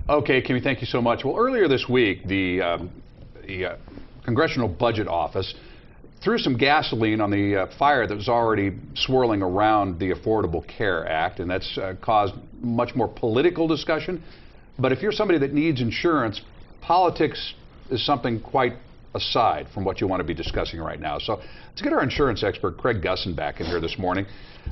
Okay, Kimmy, thank you so much. Well, earlier this week, the Congressional Budget Office threw some gasoline on the fire that was already swirling around the Affordable Care Act, and that's caused much more political discussion. But if you're somebody that needs insurance, politics is something quite aside from what you want to be discussing right now. So let's get our insurance expert, Craig Gusson, back in here this morning.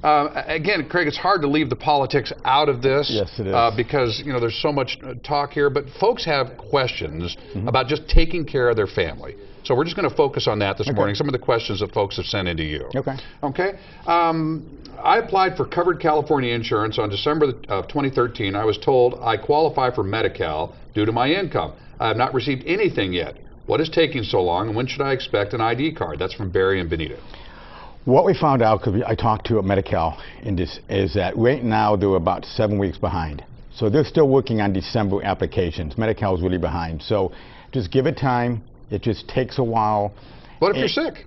Again, Craig, it's hard to leave the politics out of this. Yes, it is. Because, you know, there's so much talk here, but folks have questions about just taking care of their family. So we're just going to focus on that this morning, some of the questions that folks have sent into you. Okay. I applied for covered California insurance on December of 2013. I was told I qualify for Medi-Cal due to my income. I have not received anything yet. What is taking so long, and when should I expect an ID card? That's from Barry and Benita. What we found out, because I talked to Medi-Cal in this, is that right now they're about 7 weeks behind. So they're still working on December applications. Medi-Cal is really behind. So just give it time. It just takes a while. What if you're sick?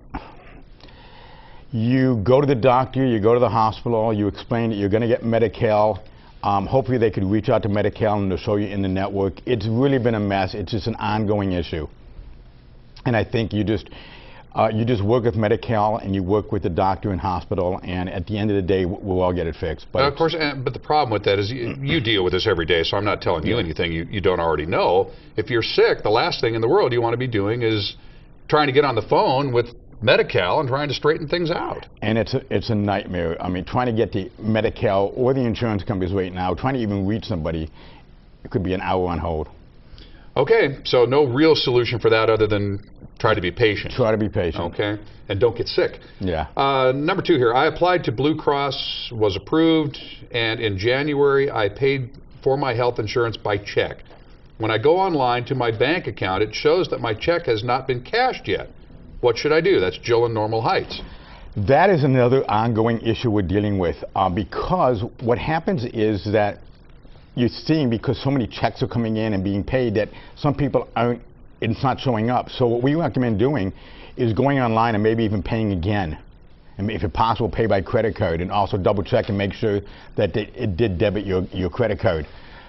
You go to the doctor, you go to the hospital, you explain that you're going to get Medi-Cal. Hopefully they could reach out to Medi-Cal and they'll show you in the network. It's really been a mess. It's just an ongoing issue. And I think you just work with Medi-Cal and you work with the doctor and hospital, and at the end of the day, we'll all get it fixed. But of course, but the problem with that is you deal with this every day, so I'm not telling you anything you don't already know. If you're sick, the last thing in the world you want to be doing is trying to get on the phone with Medi-Cal and trying to straighten things out. And it's a nightmare. I mean, trying to get the Medi-Cal or the insurance companies right now, trying to even reach somebody, it could be an hour on hold. Okay, so no real solution for that other than try to be patient. Try to be patient. Okay, and don't get sick. Yeah. Number 2 here, I applied to Blue Cross, was approved, and in January I paid for my health insurance by check. When I go online to my bank account, it shows that my check has not been cashed yet. What should I do? That's Jill in Normal Heights. That is another ongoing issue we're dealing with, because what happens is that you're seeing, because so many checks are coming in and being paid, that some people aren't, it's not showing up. So what we recommend doing is going online and maybe even paying again. And if it's possible, pay by credit card, and also double check and make sure that it did debit your credit card,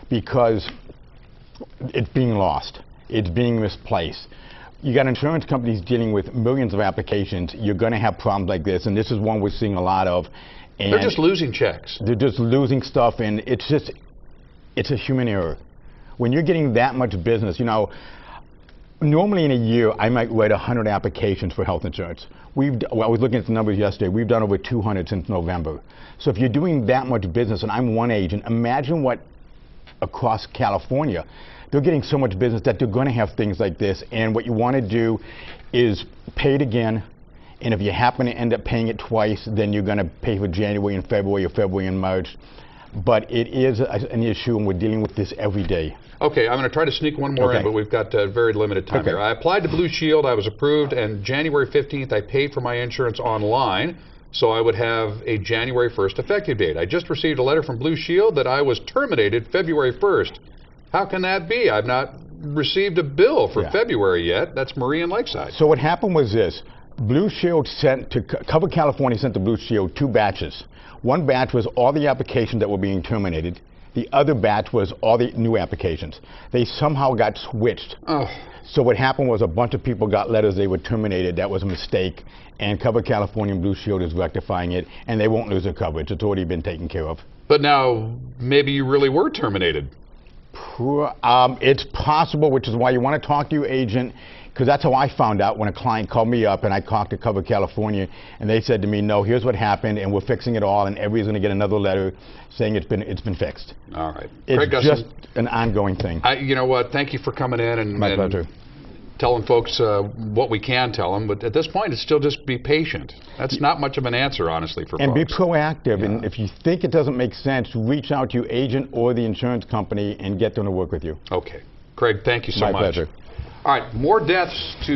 because it's being lost. It's being misplaced. You got insurance companies dealing with millions of applications. You're going to have problems like this, and this is one we're seeing a lot of. And they're just losing checks. They're just losing stuff, and it's a human error. When you're getting that much business, you know, normally in a year, I might write 100 applications for health insurance. I was looking at the numbers yesterday. We've done over 200 since November. So if you're doing that much business, and I'm one agent, imagine what across California, they're getting so much business that they're going to have things like this. And what you want to do is pay it again. And if you happen to end up paying it twice, then you're going to pay for January and February, or February and March. But it is an issue, and we're dealing with this every day. Okay, I'm going to try to sneak one more in, but we've got very limited time here. I applied to Blue Shield, I was approved, and January 15th I paid for my insurance online, so I would have a January 1st effective date. I just received a letter from Blue Shield that I was terminated February 1st. How can that be? I've not received a bill for February yet. That's Marie in Lakeside. So what happened was this. Blue Shield sent to Cover California sent to Blue Shield 2 batches. One batch was all the applications that were being terminated. The other batch was all the new applications. They somehow got switched. So what happened was a bunch of people got letters they were terminated. That was a mistake. And Cover California and Blue Shield is rectifying it, and they won't lose their coverage. It's already been taken care of. But now, maybe you really were terminated. It's possible, which is why you want to talk to your agent, because that's how I found out when a client called me up and I talked to Cover California, and they said to me, no, here's what happened, and we're fixing it all, and everybody's going to get another letter saying it's been fixed. All right. It's just an ongoing thing. You know what? Thank you for coming in and my pleasure. Telling folks what we can tell them, but at this point, it's still just be patient. That's not much of an answer, honestly, for and folks. And be proactive, and if you think it doesn't make sense, reach out to your agent or the insurance company and get them to work with you. Okay. Craig, thank you so much. My pleasure. All right, more deaths to